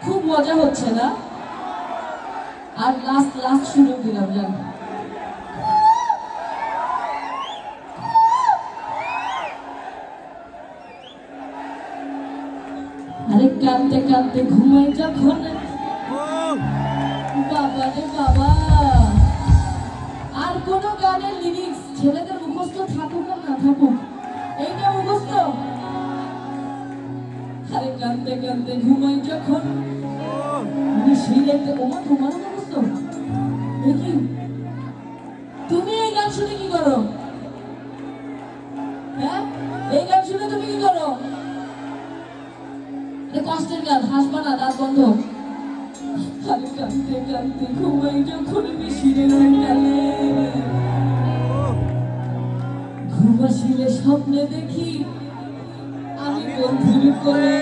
খুব মজা হচ্ছে না? আর লাস্ট শুরু দিলাম জান। আরে কাঁদতে কাঁদতে ঘুমাই যখন, বাবা রে বাবা। আর কোন গানের লিরিক্স ছেলেদের মুখস্থ থাকুক আর না থাকুক, এইটা মুখস্থ। আরে কাঁদতে কাঁদতে ঘুমাই যখন, মিশিলেতে ওমা তোমার মুখস্থ। দেখি তুমি এই গান শুনে কি করো? হ্যাঁ, এই গান শুনে তুমি কি করো? কষ্টের গান, হাসবা না, দাঁত বন্ধ। আরে কাঁদতে কাঁদতে ঘুমাই যখন মিশিলের গানে, ঘুমাসিলে স্বপ্নে দেখি আমি বন্ধুর কোলে।